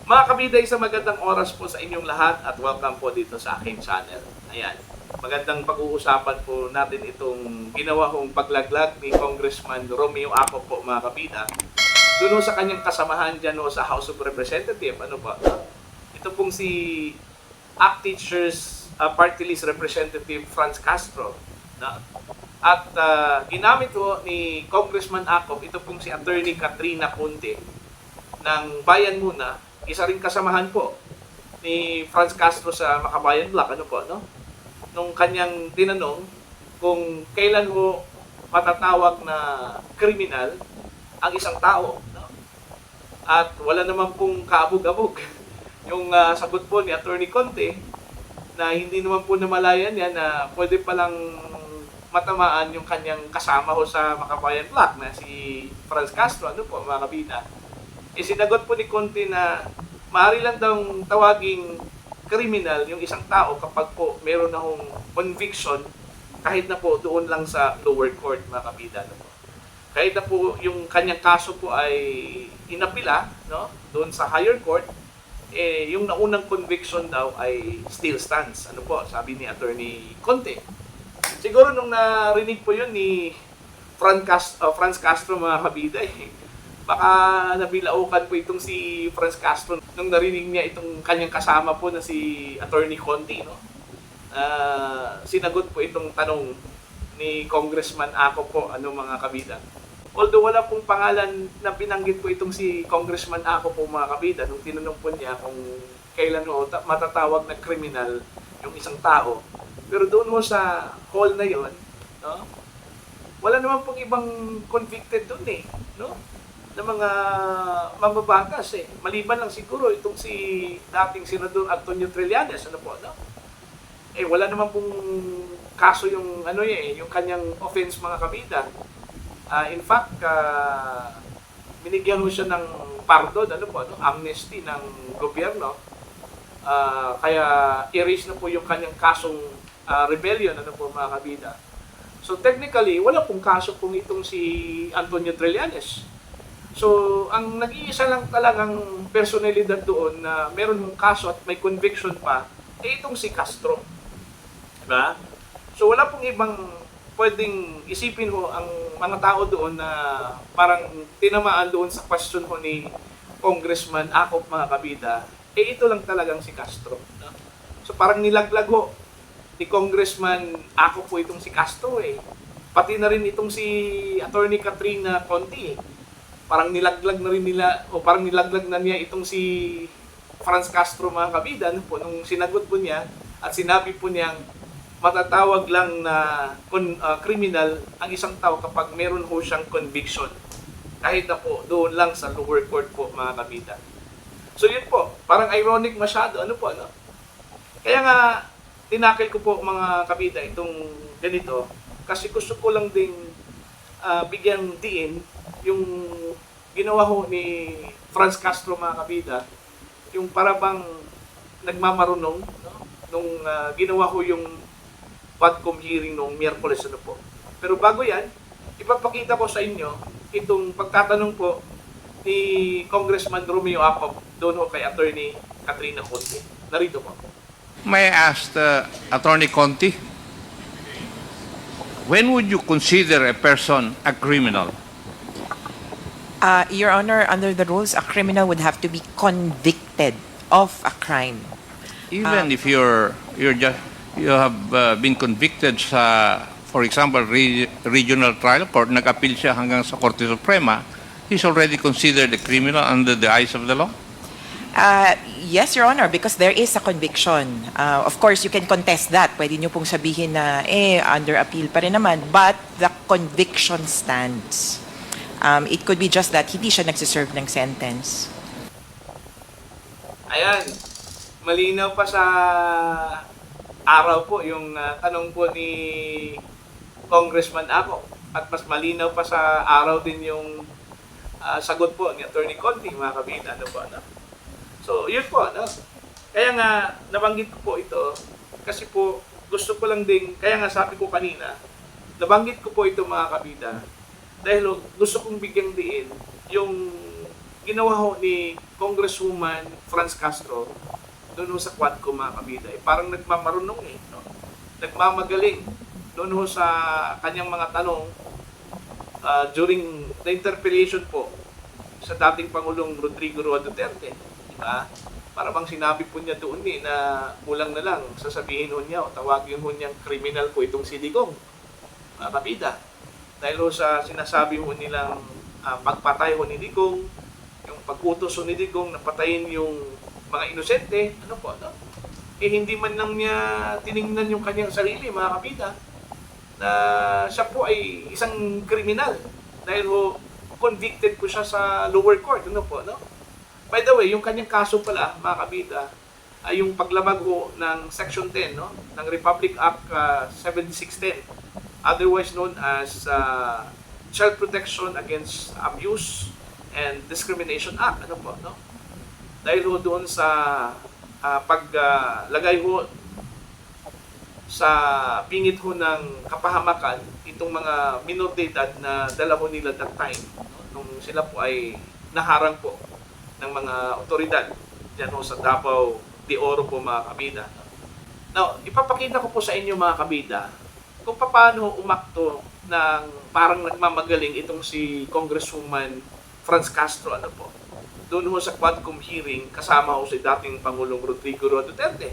Mga kabida, isang magandang oras po sa inyong lahat at welcome po dito sa aking channel. Ayan, magandang pag-uusapan po natin itong ginawa kong paglaglag ni Congressman Romeo Ako po, mga kabida. Doon sa kanyang kasamahan dyan sa House of Representatives, ano po? Ito pong si ACT Teachers Party List Representative Franz Castro. Na, at ginamit po ni Congressman Ako, ito pong si Attorney Katrina Conte ng Bayan Muna, isa ring kasamahan po ni Franz Castro sa Makabayan Black, ano po, no? Nung kanyang tinanong kung kailan mo matatawag na kriminal ang isang tao, no? At wala naman pong kaabog-abog yung sagot po ni Attorney Conte na hindi naman po namalayan yan na pwede palang matamaan yung kanyang kasama ho sa Makabayan Black na si Franz Castro, ano po, mga kabina. Sinagot po ni Conte na maaari lang daw tawaging kriminal yung isang tao kapag po meron na hong conviction kahit na po doon lang sa lower court, mga kabida. No? Kahit na po yung kanyang kaso po ay inapila, no? Doon sa higher court, yung naunang conviction daw ay still stands. Ano po, sabi ni Attorney Conte. Siguro nung narinig po yun ni Franz Castro, mga kabida, baka nabilaukan po itong si Franz Castro nung narinig niya itong kanyang kasama po na si Attorney Conte, no? Sinagot po itong tanong ni Congressman Ako po, ano, mga kabida. Although wala pong pangalan na binanggit po itong si Congressman Ako po, mga kabida, nung tinanong po niya kung kailan mo matatawag na kriminal yung isang tao. Pero doon mo sa hall na yon, no? Wala naman pong ibang convicted doon no? Na mga mambabatas Maliban lang siguro itong si dating Senador Antonio Trillanes, ano po, no? Wala naman pong kaso yung yung kanyang offense, mga kabida. In fact, binigyan mo siya ng pardon, ano po, no? Amnesty ng gobyerno. Kaya erase na po yung kanyang kasong rebellion, ano po, mga kabida. So technically, wala pong kaso kung itong si Antonio Trillanes. So, ang nag-iisa lang talagang personalidad doon na meron mong kaso at may conviction pa, itong si Castro. Diba? So, wala pong ibang pwedeng isipin ho ang mga tao doon na parang tinamaan doon sa question ho ni Congressman Ako, mga kabida. Ito lang talagang si Castro. No? So, parang nilaglag ho ni Congressman Ako po itong si Castro Pati na rin itong si Attorney Katrina Conte Parang nilaglag na rin nila, o parang nilaglag na niya itong si Franz Castro, mga kabida, no po, nung sinagot po niya at sinabi po niyang matatawag lang na criminal ang isang tao kapag meron ho siyang conviction. Kahit na po doon lang sa lower court po, mga kabida. So yun po, parang ironic masyado, ano po, no? Kaya nga, tinakil ko po, mga kabida, itong ganito, kasi gusto ko lang ding bigyan diin yung ginawa ho ni Franz Castro, mga kabida, yung parabang nagmamarunong, no? Nung ginawa ho yung PADCOM hearing noong Miyerkules, ano po. Pero bago yan, ipapakita ko sa inyo itong pagtatanong po ni Congressman Romeo Ako doon ho kay Attorney Katrina Conte. Narito po. May I ask Attorney Conte, when would you consider a person a criminal? Your Honor, under the rules, a criminal would have to be convicted of a crime. Even if you have been convicted sa, for example, regional trial court, nag-appeal siya hanggang sa Korte Suprema, he's already considered a criminal under the eyes of the law? Yes, Your Honor, because there is a conviction. Of course, you can contest that. Pwede nyo pong sabihin na, under appeal pa rin naman, but the conviction stands. It could be just that hindi siya nagsiserve ng sentence. Ayan, malinaw pa sa araw po yung tanong po ni Congressman Ako. At mas malinaw pa sa araw din yung sagot po ni Attorney Conte, mga kabida, ano po, no? So, yun po, no? Kaya nga, nabanggit ko po ito, kasi po, gusto ko lang din, kaya nga sabi ko kanina, nabanggit ko po ito, mga kabida, dahil gusto kong bigyang diin yung ginawa ho ni Congresswoman Franz Castro doon ho sa Quadcom, mga kabida, parang nagmamarunong no? Nagmamagaling doon ho sa kanyang mga tanong during the interpellation po sa dating Pangulong Rodrigo Roa Duterte. Diba? Para bang sinabi po niya doon na kulang na lang, sasabihin ho niya o tawagin ho niyang criminal po itong si Digong, mga kabida. Dahil ho sa sinasabi ho nilang pagpatay ho ni Digong, yung pag-utos ho ni Digong na patayin yung mga inosente, ano po, no? Hindi man lang niya tiningnan yung kanyang sarili, mga kabida, na siya po ay isang kriminal dahil ho convicted po siya sa lower court, ano po, no? By the way, yung kanyang kaso pala, mga kabida, ay yung paglamag ho ng Section 10, no? Ng Republic Act 7610, otherwise known as Child Protection Against Abuse and Discrimination Act, ano po, no? Dahil ho doon sa paglagay ho sa pingit ho ng kapahamakan itong mga minor de edad na dala ho nila that time, no? Nung sila po ay naharang po ng mga otoridad dyan ho sa Davao de Oro po, mga kabida. Now, ipapakita ko po sa inyo, mga kabida, kung paano umakto ng parang nagmamagaling itong si Congresswoman Franz Castro, ano po. Doon ho sa Quadcom hearing, kasama ho si dating Pangulong Rodrigo Roa Duterte.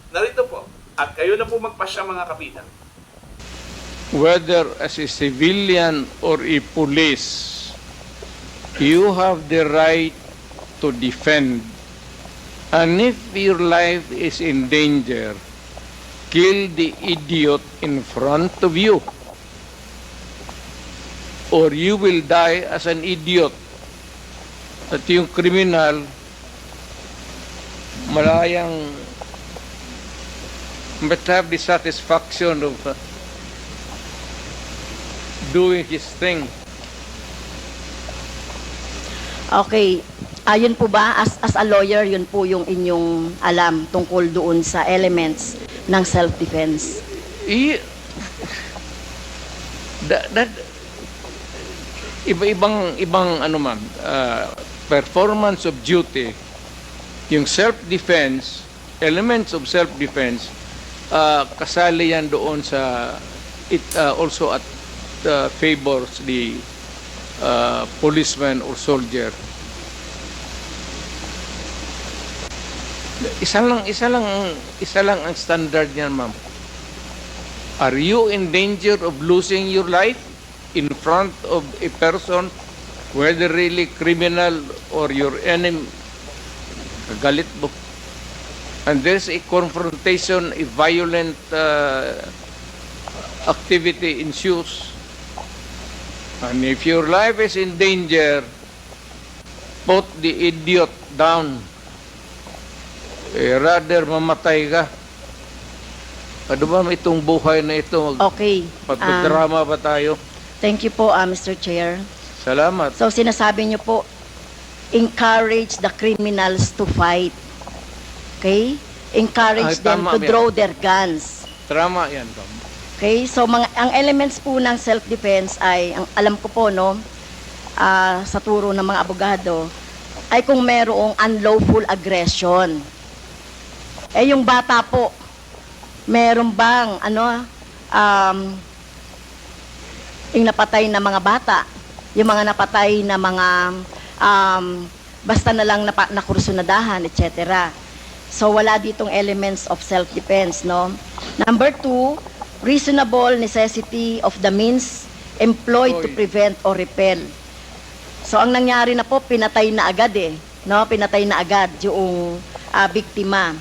Narito po. At kayo na po magpasya, mga kabida. Whether as a civilian or a police, you have the right to defend. And if your life is in danger, kill the idiot in front of you. Or you will die as an idiot. At yung kriminal, malayang but have the satisfaction of doing his thing. Okay. Yun po ba, as a lawyer, yun po yung inyong alam tungkol doon sa elements ng self-defense? Ibang ano ma'am, performance of duty, yung self-defense, elements of self-defense, kasali yan doon sa, it also at favors the policeman or soldier. Isa lang ang standard niyan, ma'am. Are you in danger of losing your life in front of a person, whether really criminal or your enemy? Galit mo. And there's a confrontation, a violent activity ensues. And if your life is in danger, put the idiot down. Rather mamatay ka. Ano ba itong buhay na ito? Okay. Pagdrama ba tayo? Thank you po, Mr. Chair. Salamat. So, sinasabi niyo po, encourage the criminals to fight. Okay? Encourage them tama to yan. draw their guns. Drama yan, ma'am. Okay? So, ang elements po ng self-defense ay, ang alam ko po, no, sa turo ng mga abogado, ay kung merong unlawful aggression. Yung bata po, meron bang, yung napatay na mga bata, yung mga napatay na mga, basta na lang nakursunadahan, etc. So, wala ditong elements of self-defense, no? Number 2, reasonable necessity of the means employed to prevent or repel. So, ang nangyari na po, pinatay na agad no? Pinatay na agad yung biktima.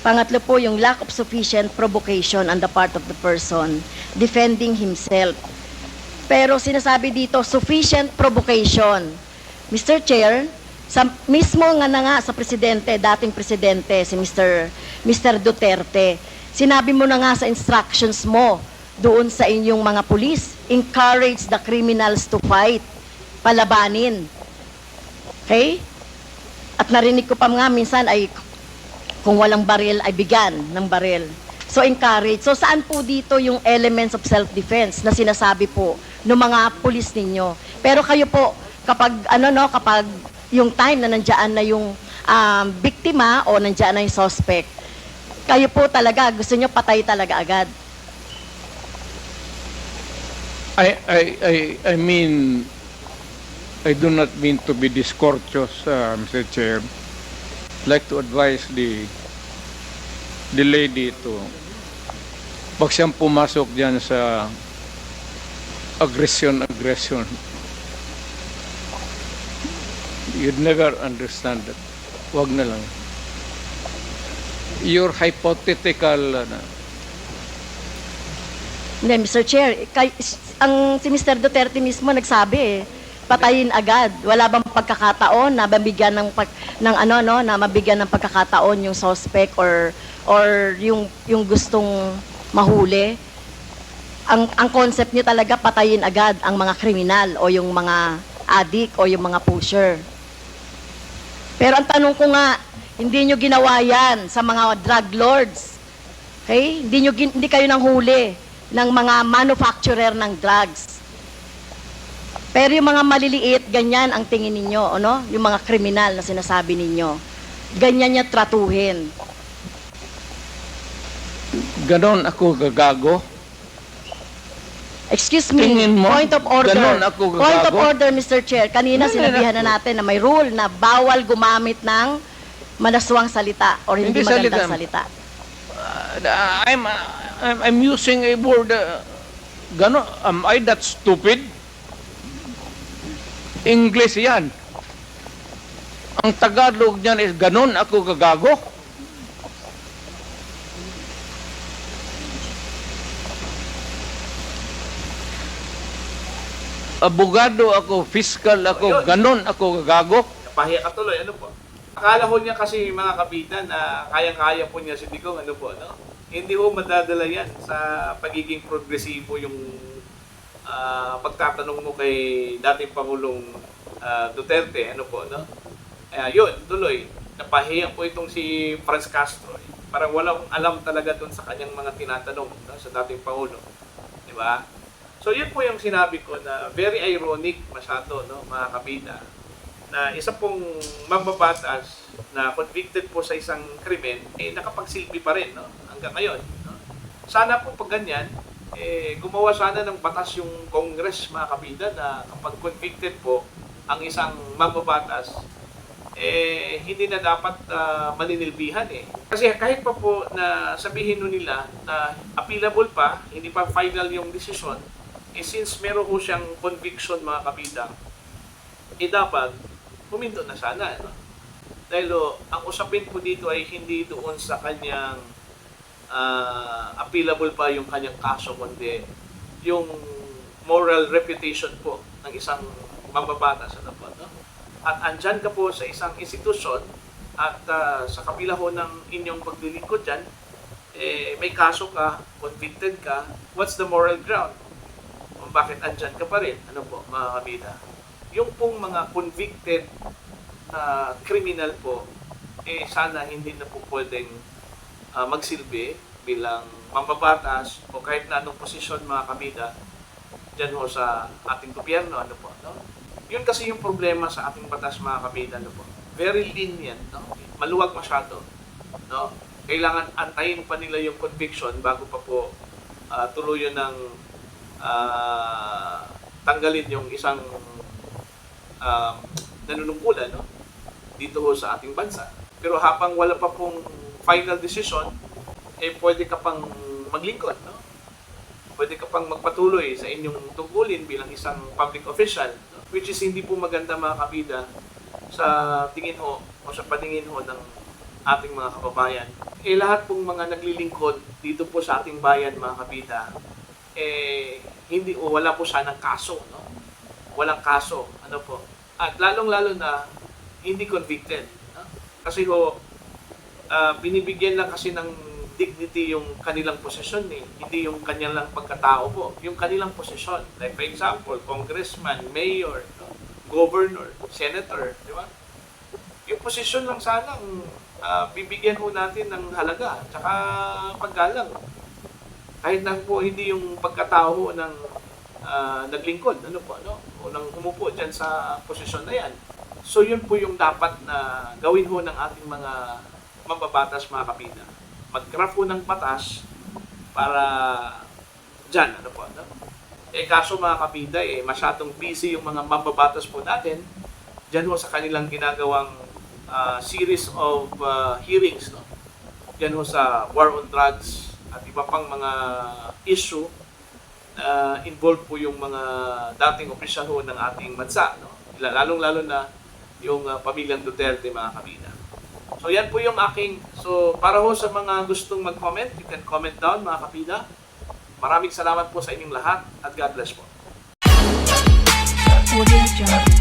Pangatlo po, yung lack of sufficient provocation on the part of the person defending himself. Pero sinasabi dito, sufficient provocation. Mr. Chair, mismo nga sa presidente, dating presidente, si Mr. Duterte, sinabi mo na nga sa instructions mo doon sa inyong mga pulis, encourage the criminals to fight, palabanin. Okay? At narinig ko pa nga minsan ay kung walang baril ay bigyan ng baril. So encourage. So saan po dito yung elements of self-defense na sinasabi po ng mga pulis ninyo? Pero kayo po kapag yung time na nandiyan na yung biktima o nandiyan na yung suspect, kayo po talaga, gusto nyo patay talaga agad. I mean, I do not mean to be discourteous, Mr. Chair. I'd like to advise the lady to, pag siyang pumasok dyan sa aggression, you'd never understand that. Wag na lang. Your hypothetical, Hindi, Mr. Chair, si Mr. Duterte mismo nagsabi patayin agad. Wala bang pagkakataon na mabigyan na mabigyan ng pagkakataon yung suspect or yung gustong mahuli? Ang concept niyo talaga patayin agad ang mga kriminal o yung mga addict o yung mga pusher. Pero ang tanong ko nga, hindi nyo ginawa yan sa mga drug lords. Okay? Hindi kayo nang huli ng mga manufacturer ng drugs. Pero yung mga maliliit, ganyan ang tingin ninyo, ano? Yung mga kriminal na sinasabi ninyo. Ganyan niya tratuhin. ganon ako gagago. Excuse me, Tingin mo, point of order. ganon ako gagago? Point of order, Mr. Chair. Kanina Ganon sinabihan na ako. natin na may rule na bawal gumamit ng manaswang salita or hindi magandang salita. I'm using a word, ganon, am I that stupid? English yan. Ang Tagalog niyan is ganon ako gagago. Abogado ako, fiscal ako, Ayun. ganon ako gagago. Napahiya ka tuloy, ano po? Akala ko niya kasi mga kapitan na kayang-kaya po niya si Digong, ano po, no? Hindi ho madadala yan sa pagiging progresibo yung pagtatanong mo kay dating Pangulong Duterte, ano po, no? Yun, tuloy, napahiya po itong si Franz Castro. Parang walang alam talaga dun sa kanyang mga tinatanong, no, sa dating Pangulo. Di ba? So yun po yung sinabi ko na very ironic masyado, no, mga kabida, na isa pong mambabatas na convicted po sa isang krimen, nakapagsilbi pa rin, no, hanggang ngayon. No? Sana po pag ganyan, gumawa sana ng batas yung Congress, mga kabida, na kapag convicted po ang isang mambabatas, hindi na dapat maninilbihan Kasi kahit pa po na sabihin nila na appealable pa, hindi pa final yung desisyon, since meron ko siyang conviction, mga kabida, dapat huminto na sana. No? Dahil ang usapin po dito ay hindi doon sa kanyang appealable pa yung kanyang kaso, kundi yung moral reputation po ng isang mambabatas. Ano po, no? At andyan ka po sa isang institusyon at sa kabila ho ng inyong paglilingkod dyan, may kaso ka, convicted ka, what's the moral ground? Kung bakit andyan ka pa rin? Ano po, mga kabida? Yung pong mga convicted na criminal po, sana hindi na po pwedeng magsilbi bilang mambabatas o kahit na anong posisyon, mga kabida, dyan ho sa ating gobyerno. Ano po, no? Yun kasi yung problema sa ating batas, mga kabida, ano po. Very lenient, no? Maluwag masyado, no? Kailangan antayin pa nila yung conviction bago pa po tuluyan ng tanggalin yung isang nanunungkulan, no? Dito ho sa ating bansa. Pero habang wala pa pong final decision, pwede ka pang maglingkod, no? Pwede ka pang magpatuloy sa inyong tungkulin bilang isang public official, no? Which is hindi po maganda, mga kabida, sa tingin ho o sa paningin ho ng ating mga kababayan. Lahat pong mga naglilingkod dito po sa ating bayan, mga kabida, hindi o wala po sanang kaso, no? Walang kaso, ano po. At lalong-lalo na hindi convicted, no? Kasi ho binibigyan lang kasi ng dignity yung kanilang posisyon, hindi yung kanilang pagkatao po, yung kanilang posisyon. Like for example, congressman, mayor, no? Governor, senator, di ba? Yung posisyon lang sana bibigyan ho natin ng halaga tsaka paggalang. Kahit na po hindi yung pagkatao ng naglingkod, ano po, no? O nang umupo dyan sa posisyon na yan. So yun po yung dapat na gawin ho ng ating mga mababatas, mga kapida. Mag-craft po ng batas para dyan, ano po, ano? Kaso mga kapida, masyadong busy yung mga mababatas po natin dyan ho sa kanilang ginagawang series of hearings, no? Dyan ho sa war on drugs at iba pang mga issue involved po yung mga dating opisyal ho ng ating bansa, no? Lalong-lalo na yung pamilyang Duterte, mga kabida. So yan po yung so para ho sa mga gustong mag-comment, you can comment down, mga kabida. Maraming salamat po sa inyong lahat at God bless po. Audio Jungle.